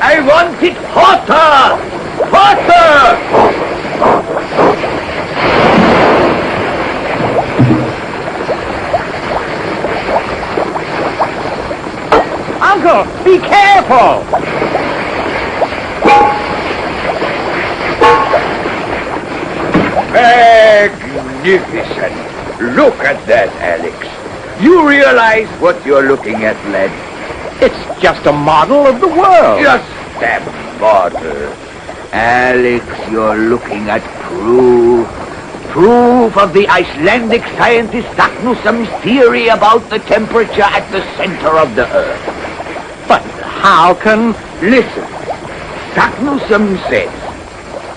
I want it hotter! Hotter! Uncle, be careful! Magnificent! Look at that, Alex. You realize what you're looking at, lad? It's just a model of the world. Just a model. Alex, you're looking at proof. Proof of the Icelandic scientist Saknussum's theory about the temperature at the center of the Earth. But how can... Listen. Saknussum says...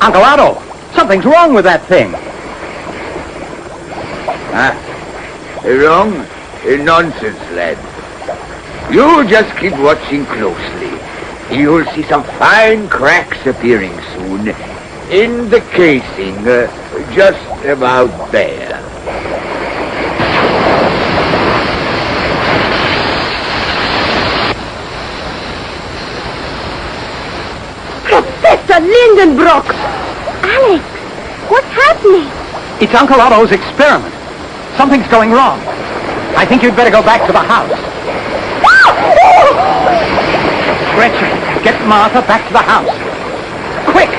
Uncle Otto, something's wrong with that thing. Wrong? Nonsense, lad. You just keep watching closely. You'll see some fine cracks appearing soon in the casing, just about there. Professor Lindenbrock! Alex, what's happening? It's Uncle Otto's experiment. Something's going wrong. I think you'd better go back to the house. Gretchen, get Martha back to the house. Quick!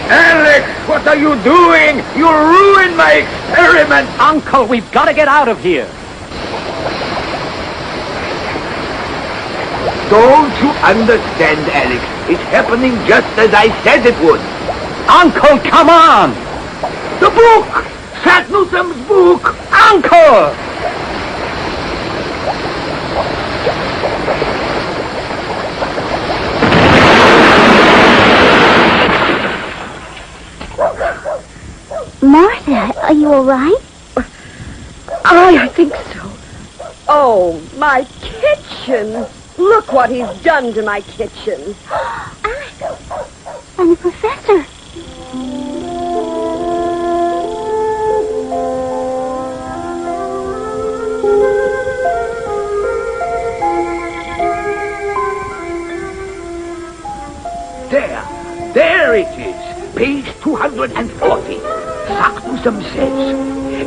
Alex, what are you doing? You ruined my experiment! Uncle, we've got to get out of here. Don't you understand, Alex? It's happening just as I said it would. Uncle, come on! The book! Saknussum's book! Uncle! Martha, are you all right? I think so. Oh, my kitchen. Look what he's done to my kitchen. Alex, and the professor. There it is. Page 240. Saknussum says,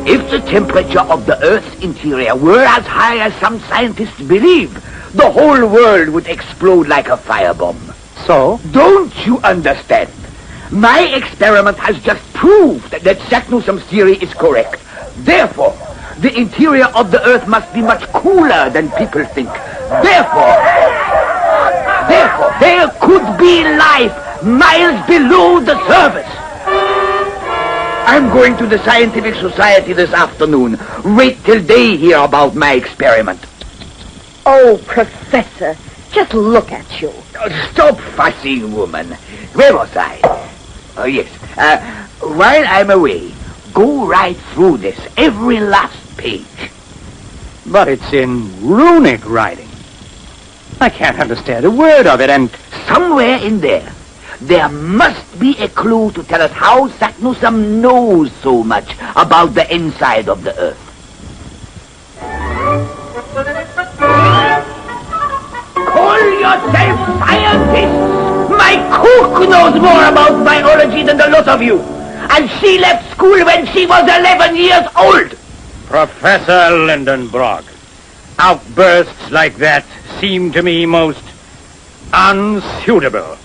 if the temperature of the Earth's interior were as high as some scientists believe, the whole world would explode like a firebomb. So? Don't you understand? My experiment has just proved that Saknussum's theory is correct. Therefore, the interior of the Earth must be much cooler than people think. Therefore, there could be life miles below the surface. I'm going to the Scientific Society this afternoon. Wait till they hear about my experiment. Oh, Professor, just look at you. Stop fussing, woman. Where was I? Oh, yes. While I'm away, go right through this, every last page. But it's in runic writing. I can't understand a word of it, and... Somewhere in there must be a clue to tell us how Saknussum knows so much about the inside of the Earth. Call yourself scientists! My cook knows more about biology than the lot of you. And she left school when she was 11 years old. Professor Lindenbrock, outbursts like that seem to me most unsuitable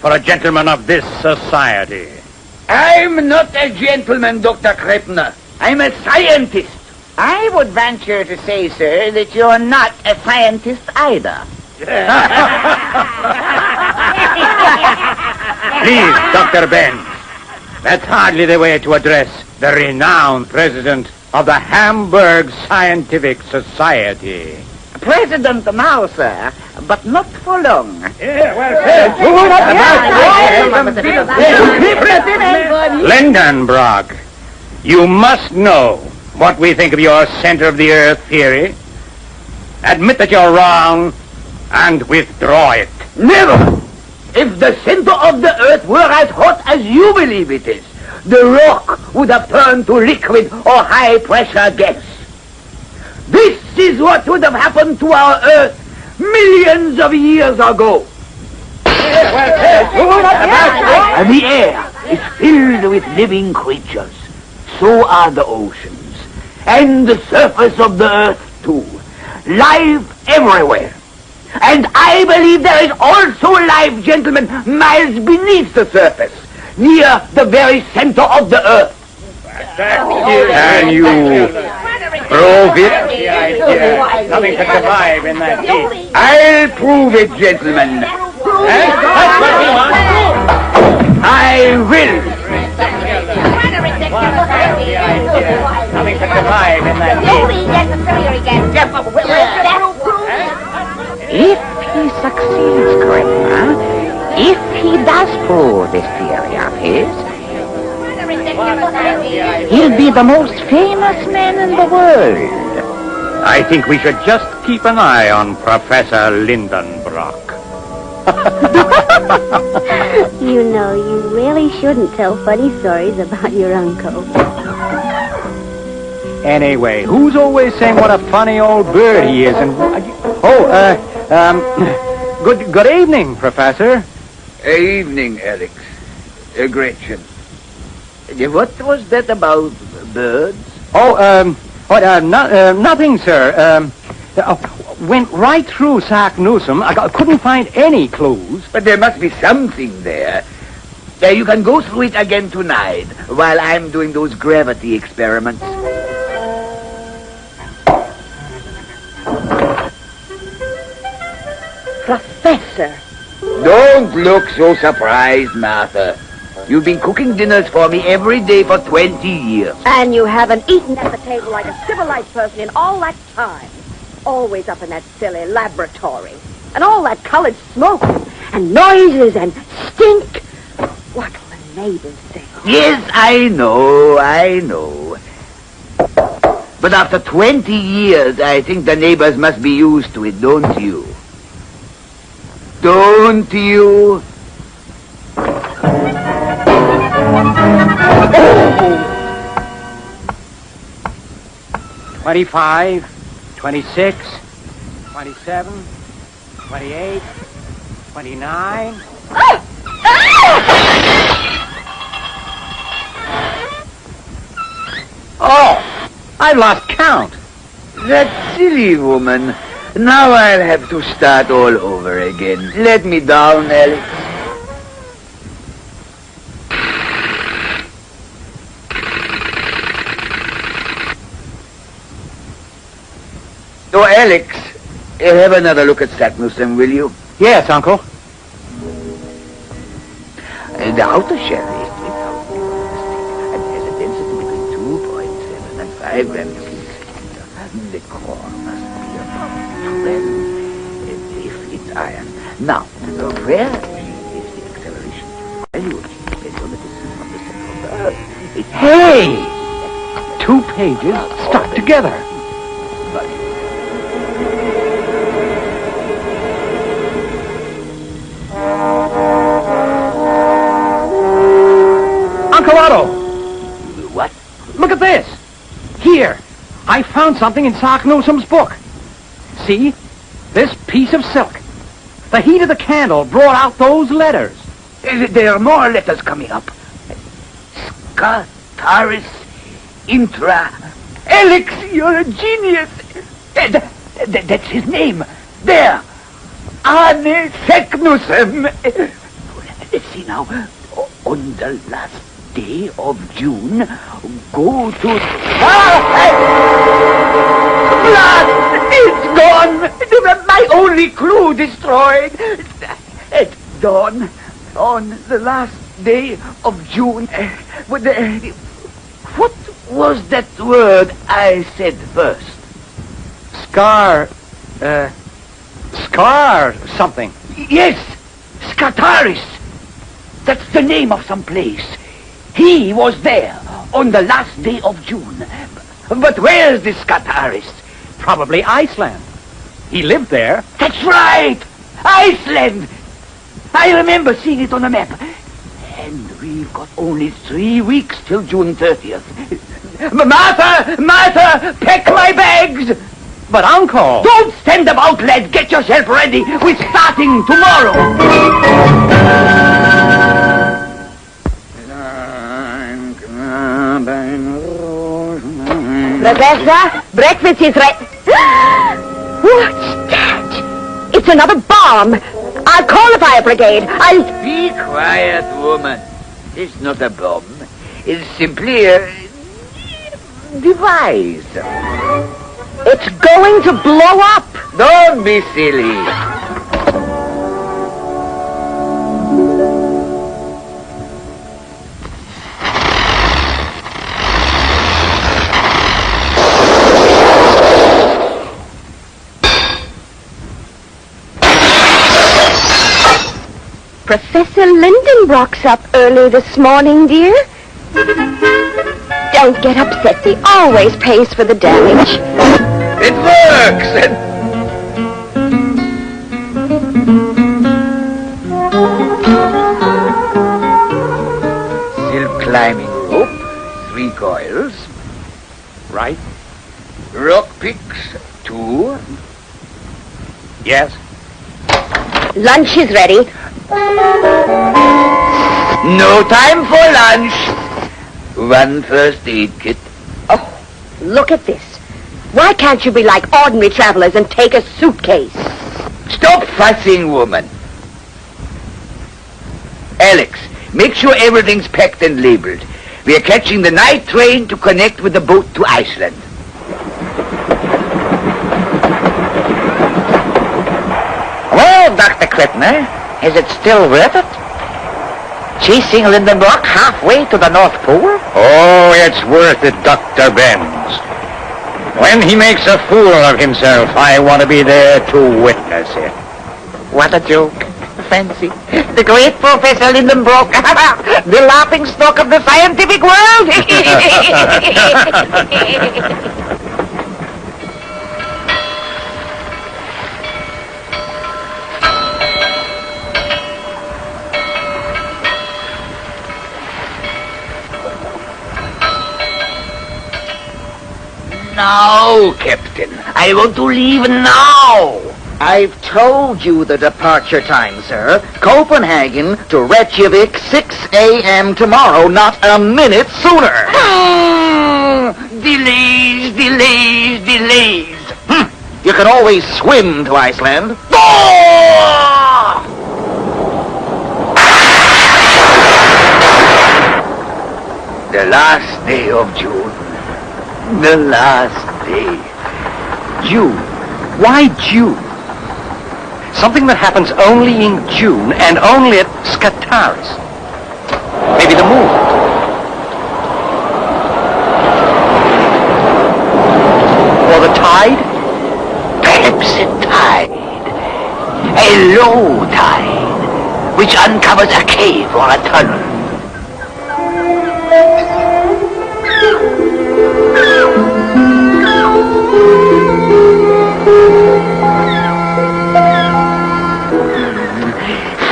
for a gentleman of this society. I'm not a gentleman, Dr. Krepner. I'm a scientist. I would venture to say, sir, that you're not a scientist either. Please, Dr. Benz, that's hardly the way to address the renowned president of the Hamburg Scientific Society. President now, sir, but not for long. Lindenbrock, you must know what we think of your center-of-the-earth theory. Admit that you're wrong and withdraw it. Never! If the center of the Earth were as hot as you believe it is, the rock would have turned to liquid or high-pressure gas. This is what would have happened to our Earth millions of years ago. And the air is filled with living creatures. So are the oceans. And the surface of the Earth, too. Life everywhere. And I believe there is also life, gentlemen, miles beneath the surface, near the very center of the Earth. Can you prove it? Nothing to survive in that heat. I'll prove it, gentlemen. I will. Nothing to survive in that heat. If he succeeds, Grandma, if he does prove this theory of his, he'll be the most famous man in the world. I think we should just keep an eye on Professor Lindenbrock. You know, you really shouldn't tell funny stories about your uncle. Anyway, who's always saying what a funny old bird he is? And good evening, Professor. Evening, Alex. Gretchen. What was that about birds? Nothing, sir. Went right through Sac Newsom. I couldn't find any clues. But there must be something there. You can go through it again tonight while I'm doing those gravity experiments. Professor. Don't look so surprised, Martha. You've been cooking dinners for me every day for 20 years. And you haven't eaten at the table like a civilized person in all that time. Always up in that silly laboratory. And all that college smoke and noises and stink. What'll the neighbors say? Yes, I know. But after 20 years, I think the neighbors must be used to it, don't you? Don't you? Oh! 25, 26, 27, 28, 29. Oh, I've lost count. That silly woman. Now I'll have to start all over again. Let me down, Alex. So, Alex, have another look at Satnusem, will you? Yes, Uncle. The outer shell is 3,000 and has a density between 2.7 and 5 grams per centimeter. The core must be about 12 if it's iron. Now, where is the acceleration value? It depends on the distance from the center of the Earth. Hey! 2 pages stuck together. Uncle Otto! What? Look at this! Here! I found something in Sock Newsom's book. See? This piece of silk. The heat of the candle brought out those letters. There are more letters coming up. Scataris intra. Alex, you're a genius. That's his name. There. Arne Seknusem. Let's see now. On the last day of June, go to... Blast! It's gone! My only clue destroyed. At dawn, on the last day of June, what was that word I said first? Scar something. Yes, Scataris. That's the name of some place. He was there on the last day of June. But where's this Scataris? Probably Iceland. He lived there. That's right! Iceland! I remember seeing it on the map. And we've got only 3 weeks till June 30th. Martha! Pack my bags! But, Uncle! Don't stand about, lad. Get yourself ready. We're starting tomorrow. Rebecca, breakfast is ready. What's that? It's another bomb. I'll call the fire brigade. Be quiet, woman. It's not a bomb. It's simply a device. It's going to blow up. Don't be silly. Professor Lindenbrock's up early this morning, dear. Don't get upset. He always pays for the damage. It works. Silk climbing rope, 3 coils. Right? Rock picks, 2. Yes. Lunch is ready. No time for lunch. 1 first aid kit. Oh, look at this. Why can't you be like ordinary travelers and take a suitcase? Stop fussing, woman. Alex, make sure everything's packed and labeled. We are catching the night train to connect with the boat to Iceland. Well, Dr. Krippner, is it still worth it? Chasing Lindenbrock halfway to the North Pole? Oh, it's worth it, Dr. Benz. When he makes a fool of himself, I want to be there to witness it. What a joke. Fancy. The great Professor Lindenbrock, the laughing stock of the scientific world. Now, Captain. I want to leave now. I've told you the departure time, sir. Copenhagen to Reykjavik, 6 a.m. tomorrow, not a minute sooner. Delays. You can always swim to Iceland. The last day of June. The last day. June. Why June? Something that happens only in June and only at Scataris. Maybe the moon. Or the tide? Perhaps a tide. A low tide, which uncovers a cave or a tunnel.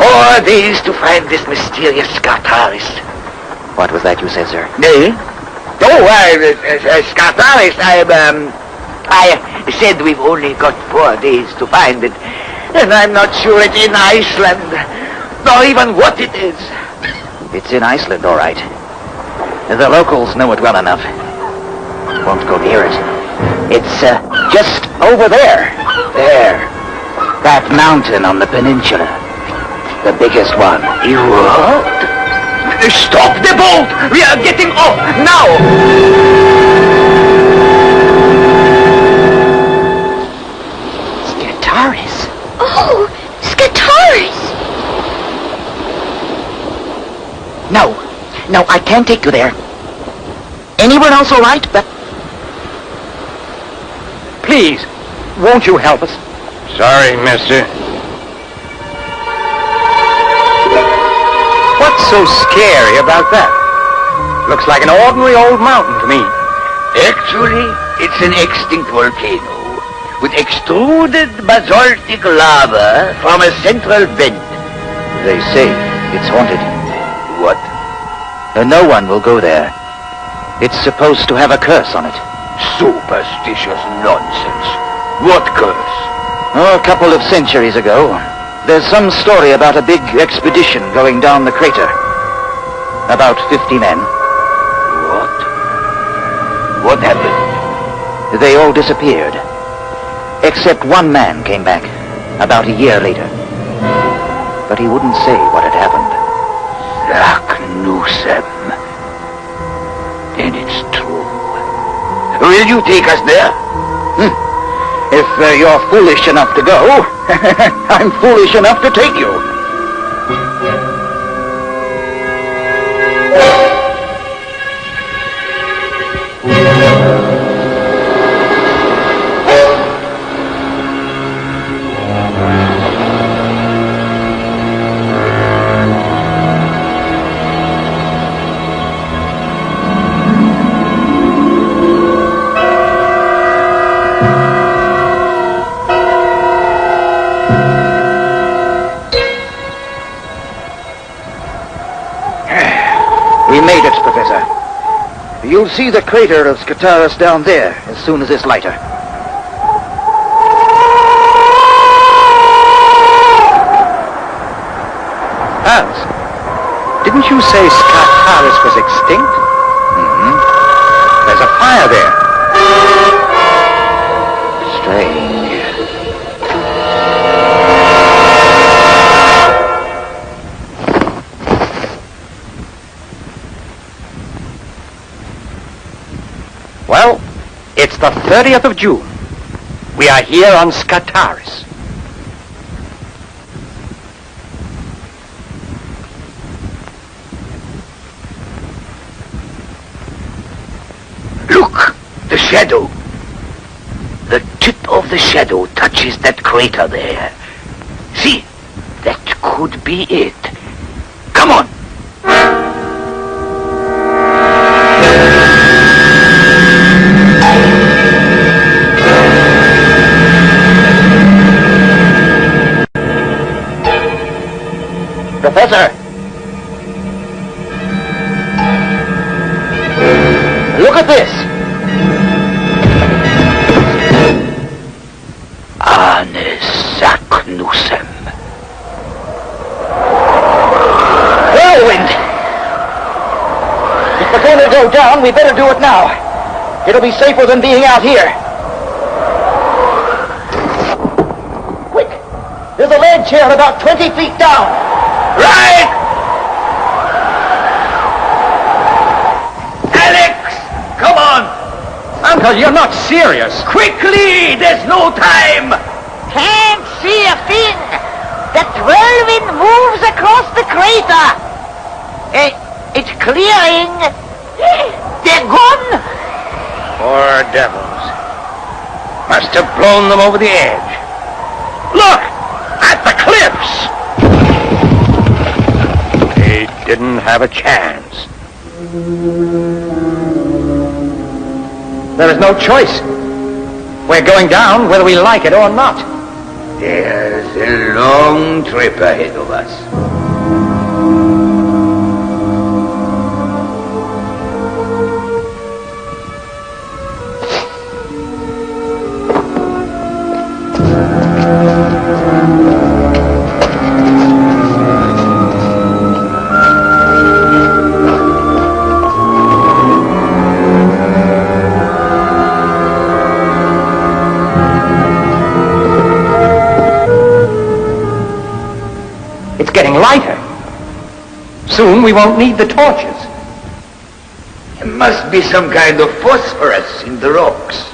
Four days to find this mysterious Scataris. What was that you said, sir? No? Scataris, I said we've only got 4 days to find it. And I'm not sure it's in Iceland. Nor even what it is. It's in Iceland, all right. The locals know it well enough. Won't go near it. It's just over there. There. That mountain on the peninsula. The biggest one. You what? Stop the boat! We are getting off now! Scataris. Oh, Scataris! No, I can't take you there. Anyone else all right? But Please, won't you help us? Sorry, mister. What's so scary about that? Looks like an ordinary old mountain to me. Actually, it's an extinct volcano with extruded basaltic lava from a central vent. they say it's haunted. What? No one will go there. It's supposed to have a curse on it. Superstitious nonsense. What curse? Oh, a couple of centuries ago, there's some story about a big expedition going down the crater. About 50 men. What? What happened? They all disappeared. Except one man came back about a year later. But he wouldn't say what had happened. Saknussemm. Then it's true. Will you take us there? If you're foolish enough to go, I'm foolish enough to take you. We made it, Professor. You'll see the crater of Scartaris down there as soon as it's lighter. Hans, didn't you say Scartaris was extinct? Mm-hmm. There's a fire there. Strange. Well, it's the 30th of June. We are here on Scartaris. Look! The shadow. The tip of the shadow touches that crater there. See? That could be it. Come on! Professor! Look at this! Saknussemm. Whirlwind! If we're going to go down, we better do it now. It'll be safer than being out here. Quick! There's a ledge here about 20 feet down. Right! Alex! Come on! Uncle, you're not serious. Quickly! There's no time! Can't see a thing. The whirlwind moves across the crater. It's clearing. They're gone. Poor devils. Must have blown them over the edge. Look! At the cliffs! They didn't have a chance. There is no choice. We're going down whether we like it or not. There's a long trip ahead of us. It's getting lighter. Soon we won't need the torches. There must be some kind of phosphorus in the rocks.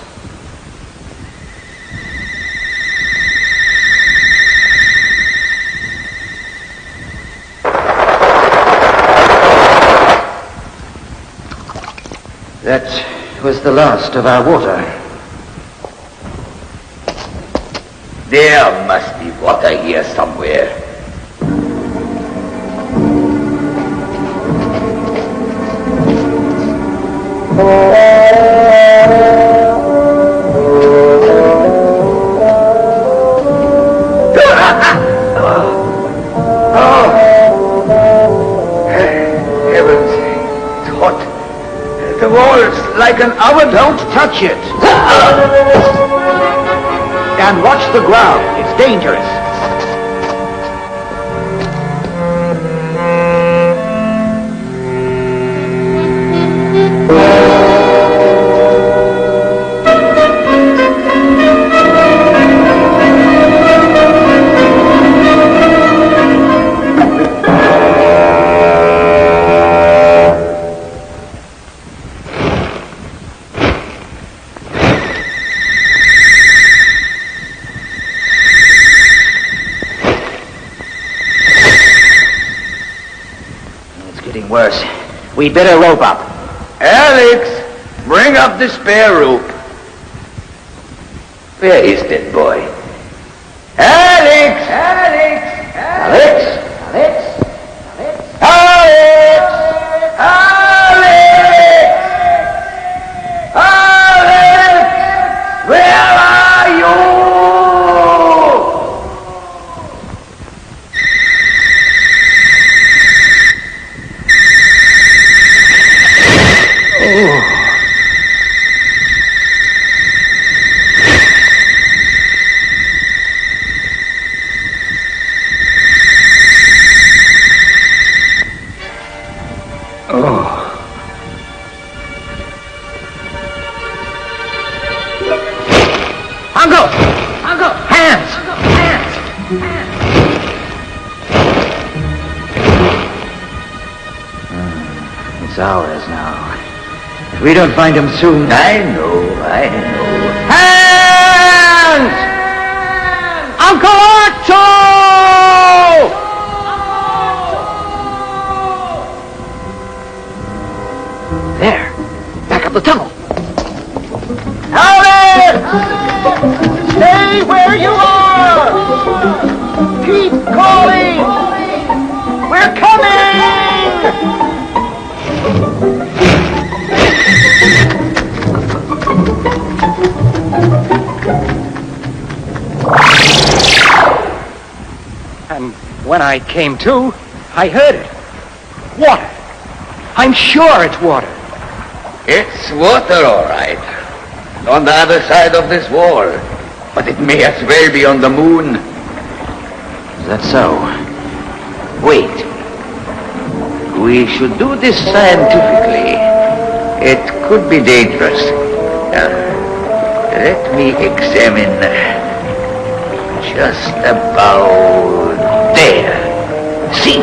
That was the last of our water. There must be water here somewhere. Heavens, it's hot. The wall's like an oven. Don't touch it! and watch the ground. It's dangerous. Worse. We'd better rope up. Alex, bring up the spare rope. Where is that boy? Alex! Alex! Alex! Alex! Alex! Alex! Alex! Where are you? Hours now. If we don't find him soon... I know. Hands! Uncle Arto! There. Back up the tunnel. Alex! Stay where you are! Keep calling! We're coming! And when I came to, I heard it. Water. I'm sure it's water. It's water, all right. On the other side of this wall. But it may as well be on the moon. Is that so? Wait. We should do this scientifically. It could be dangerous. Let me examine just about there. See?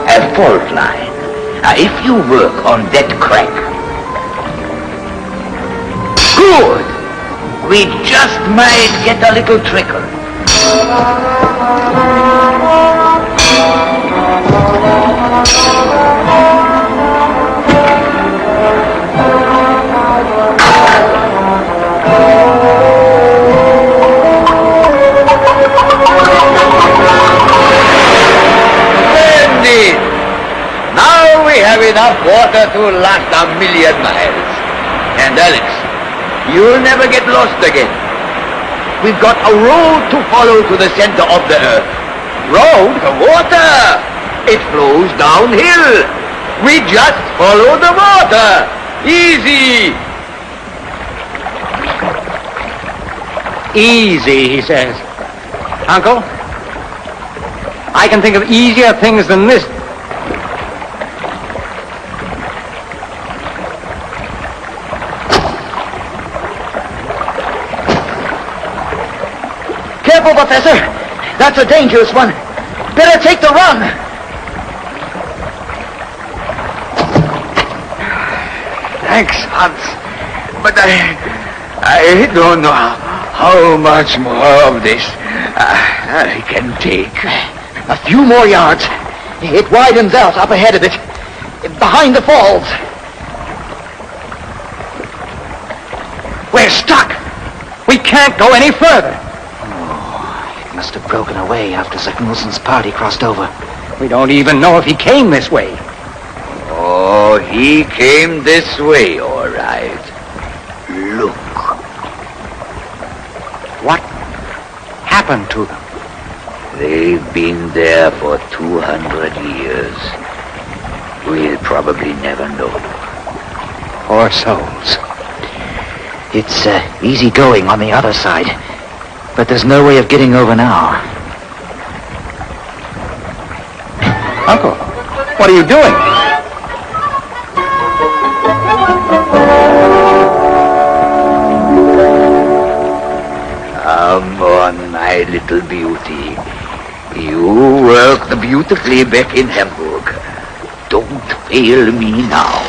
A fault line. If you work on that crack. Good! We just might get a little trickle. Splendid! Now we have enough water to last 1,000,000 miles. And Alex, you'll never get lost again. We've got a road to follow to the center of the earth. Road? The water! It flows downhill. We just follow the water. Easy. Easy, he says. Uncle, I can think of easier things than this. Careful, Professor. That's a dangerous one. Better take the run. Thanks, Hans. But I don't know how much more of this I can take. A few more yards. It widens out up ahead of it. Behind the falls. We're stuck. We can't go any further. It must have broken away after Wilson's party crossed over. We don't even know if he came this way. Oh, he came this way, all right. Look. What happened to them? They've been there for 200 years. We'll probably never know. Poor souls. It's easy going on the other side. But there's no way of getting over now. Uncle, what are you doing? Come on, my little beauty. You worked beautifully back in Hamburg. Don't fail me now.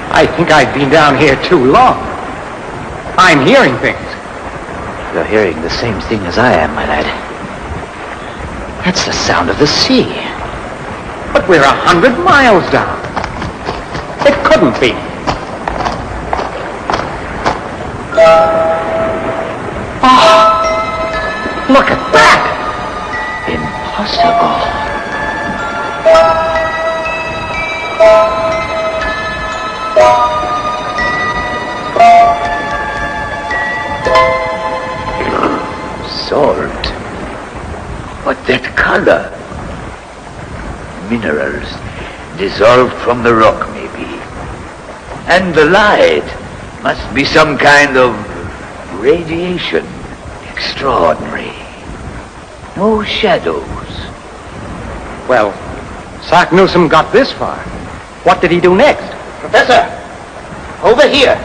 I think I've been down here too long. I'm hearing things. You're hearing the same thing as I am, my lad. That's the sound of the sea. But we're 100 miles down. It couldn't be. Oh, look at that! Impossible. Salt. But that color. Minerals dissolved from the rock, maybe. And the light must be some kind of radiation. Extraordinary. No shadows. Well, Sock Newsom got this far. What did he do next? Professor, over here.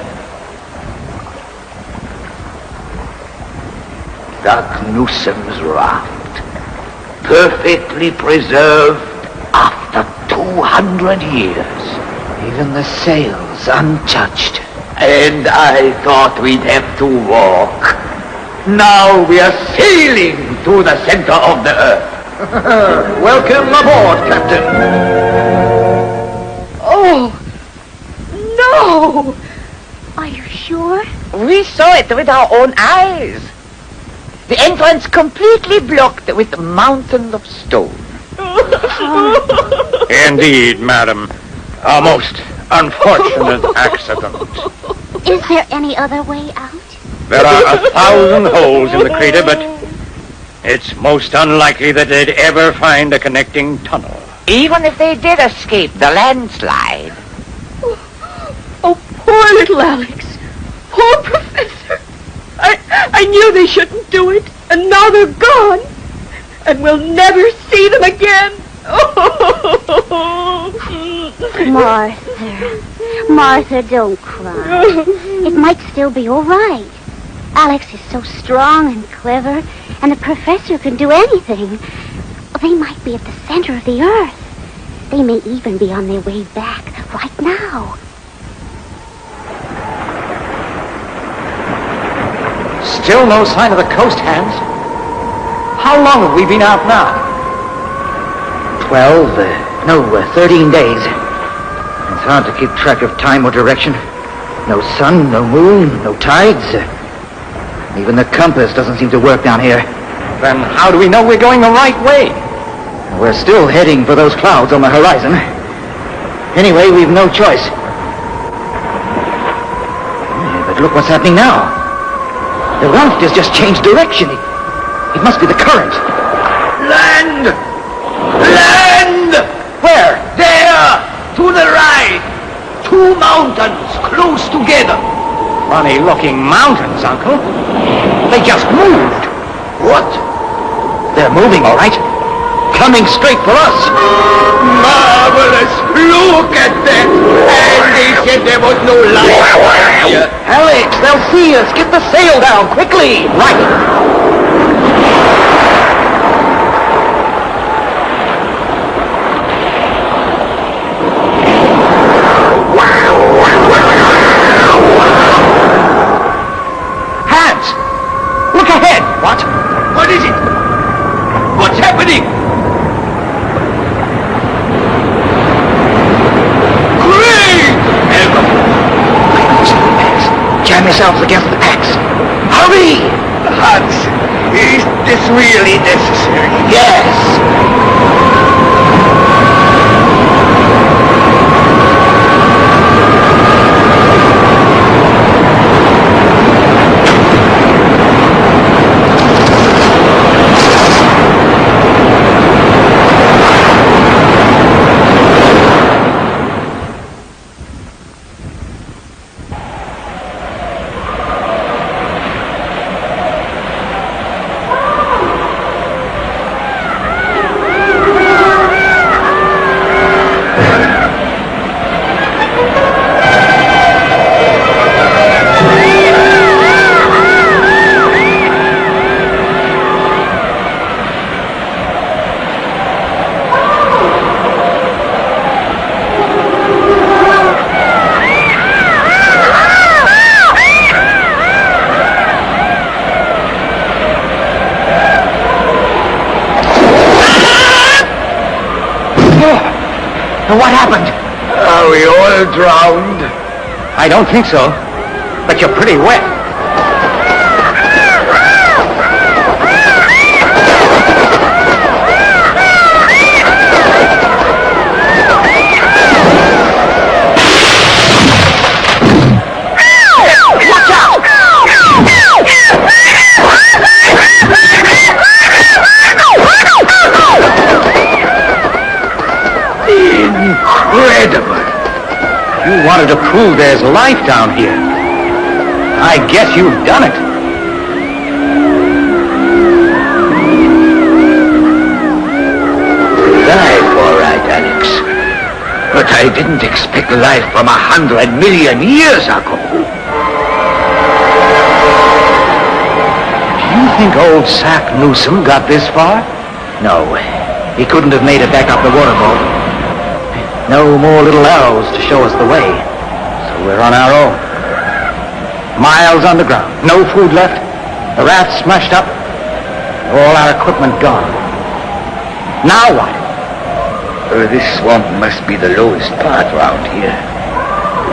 Doc Newsom's raft, perfectly preserved after 200 years. Even the sails untouched. And I thought we'd have to walk. Now we are sailing to the center of the earth. Welcome aboard, Captain. Oh, no! Are you sure? We saw it with our own eyes. The entrance completely blocked with mountains of stone. Indeed, madam. A most unfortunate accident. Is there any other way out? There are 1,000 holes in the crater, but it's most unlikely that they'd ever find a connecting tunnel. Even if they did escape the landslide. Oh, poor little Alex. Poor Professor. I knew they shouldn't do it, and now they're gone. And we'll never see them again. Martha, don't cry. It might still be all right. Alex is so strong and clever, and the professor can do anything. They might be at the center of the earth. They may even be on their way back right now. Still no sign of the coast hands. How long have we been out now? 13 days. It's hard to keep track of time or direction. No sun, no moon, no tides. Even the compass doesn't seem to work down here. Then how do we know we're going the right way? We're still heading for those clouds on the horizon. Anyway, we've no choice. But look what's happening now. The raft has just changed direction. It must be the current. Land! Land! Where? There! To the right! 2 mountains close together. Funny-looking mountains, Uncle. They just moved. What? They're moving, all right. Coming straight for us. Marvelous! Look at that! And they said there was no life here. Alex, they'll see us. Get the sail down, quickly. Right. Hands! Look ahead. What? What is it? What's happening? Great! Jam yourselves against the axe. Hurry! Hans, is this really necessary? Yes! What happened? Are we all drowned? I don't think so. But you're pretty wet. Incredible! You wanted to prove there's life down here. I guess you've done it. Life, all right, Alex. But I didn't expect life from 100 million years ago. Do you think old Sack Newsom got this far? No, he couldn't have made it back up the waterfall. No more little arrows to show us the way. So we're on our own. Miles underground. No food left. The raft smashed up. All our equipment gone. Now what? This swamp must be the lowest part around here.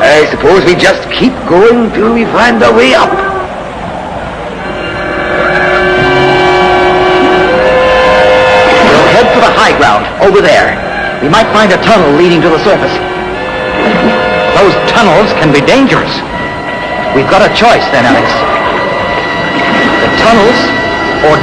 I suppose we just keep going till we find our way up. We'll head for the high ground, over there. We might find a tunnel leading to the surface. Those tunnels can be dangerous. We've got a choice then, Alex. The tunnels or...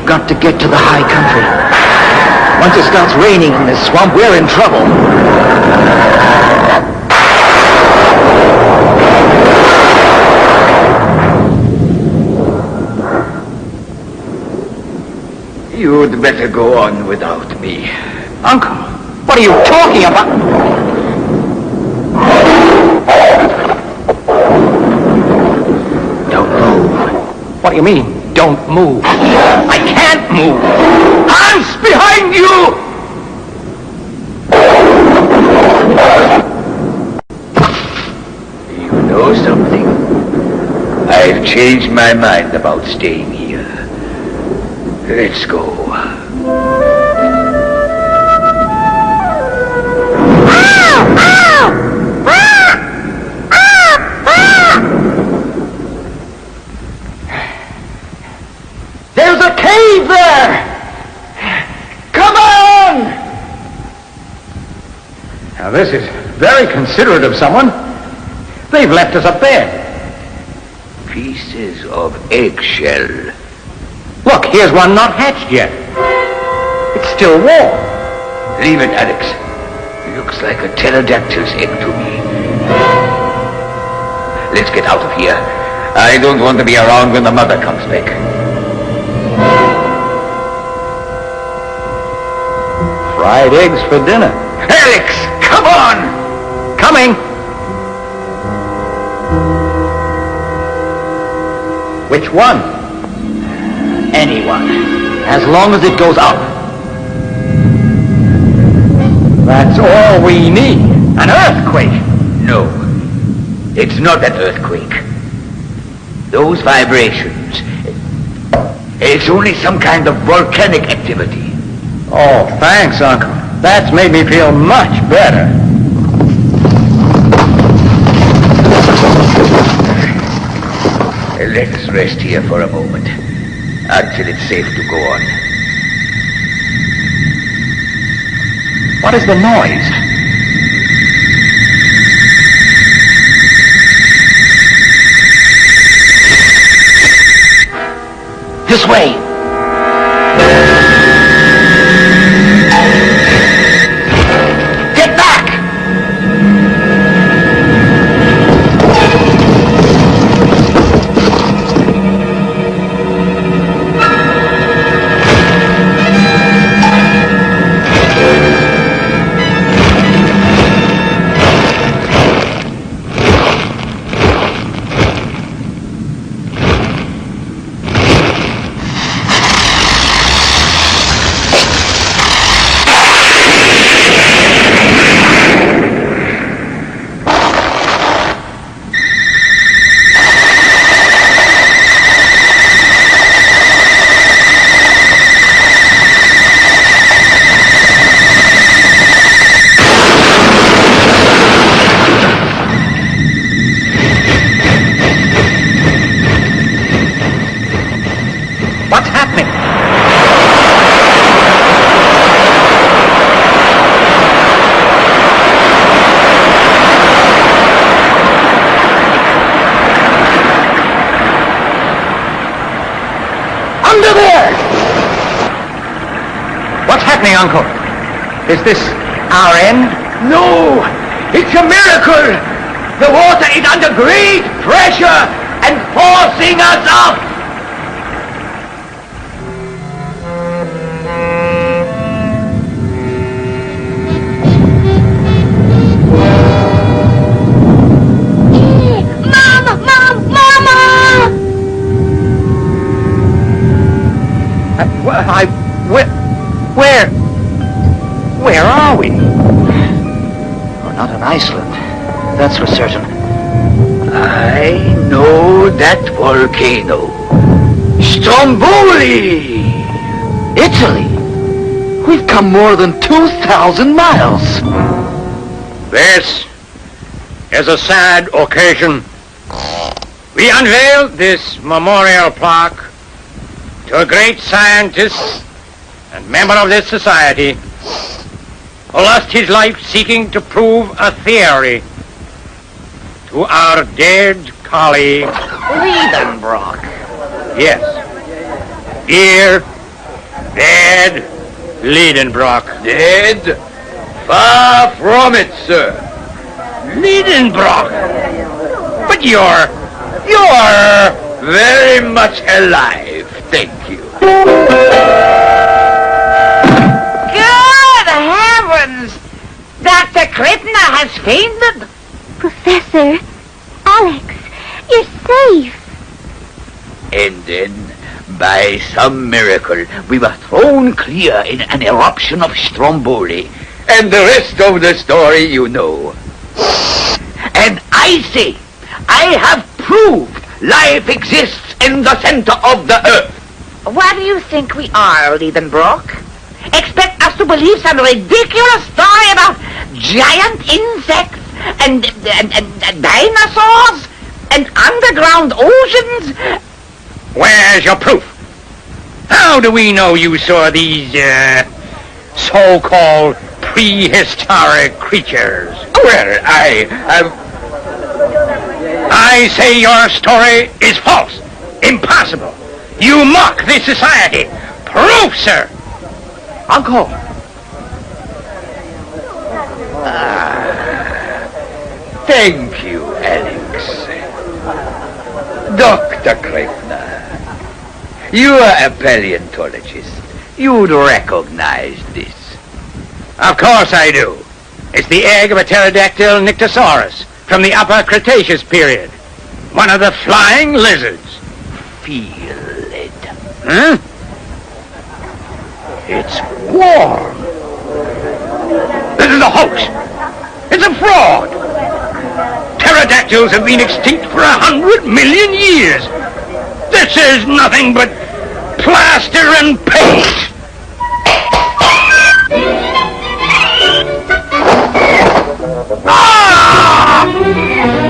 Got to get to the high country. Once it starts raining in this swamp, we're in trouble. You'd better go on without me. Uncle, what are you talking about? Don't move. What do you mean, don't move? I can't move. Hands behind you! You know something? I've changed my mind about staying here. Let's go. There's a cave there! Come on! Now, this is very considerate of someone. They've left us a bed. Pieces of eggshell. Look, here's one not hatched yet. It's still warm. Leave it, Alex. Looks like a pterodactyl's egg to me. Let's get out of here. I don't want to be around when the mother comes back. Fried eggs for dinner. Alex, come on! Coming! Which one? Anyone. As long as it goes up. That's all we need. An earthquake. No. It's not an earthquake. Those vibrations. It's only some kind of volcanic activity. Oh, thanks, Uncle. That's made me feel much better. Let us rest here for a moment, until it's safe to go on. What is the noise? This way! Get back! What's happening? Under there! What's happening, Uncle? Is this our end? No! It's a miracle! The water is under great pressure and forcing us up! Where are we? We're not in Iceland. That's for certain. I know that volcano. Stromboli! Italy! We've come more than 2,000 miles. This is a sad occasion. We unveil this memorial plaque to a great scientist and member of this society who lost his life seeking to prove a theory to our dead colleague, Liedenbrock. yes, dear, dead Liedenbrock. Dead? Far from it, sir. Liedenbrock? But you're Very much alive, thank you. Good heavens! Dr. Krippner has fainted. Professor, Alex, you're safe. And then By some miracle, we were thrown clear in an eruption of Stromboli. And the rest of the story you know. And I say, I have proved life exists in the center of the earth. What do you think we are, Liedenbrock? Expect us to believe some ridiculous story about giant insects and dinosaurs and underground oceans? Where's your proof? How do we know you saw these, so-called prehistoric creatures? Well, I say your story is false. Impossible. You mock this society. Proof, sir. Uncle! Thank you, Alex. Dr. Kreifner, you are a paleontologist. You'd recognize this. Of course I do. It's the egg of a pterodactyl nyctosaurus from the Upper Cretaceous period. One of the flying lizards. Feel it. Huh? It's warm. This is a hoax. It's a fraud. Pterodactyls have been extinct for 100 million years. This is nothing but plaster and paint. Ah!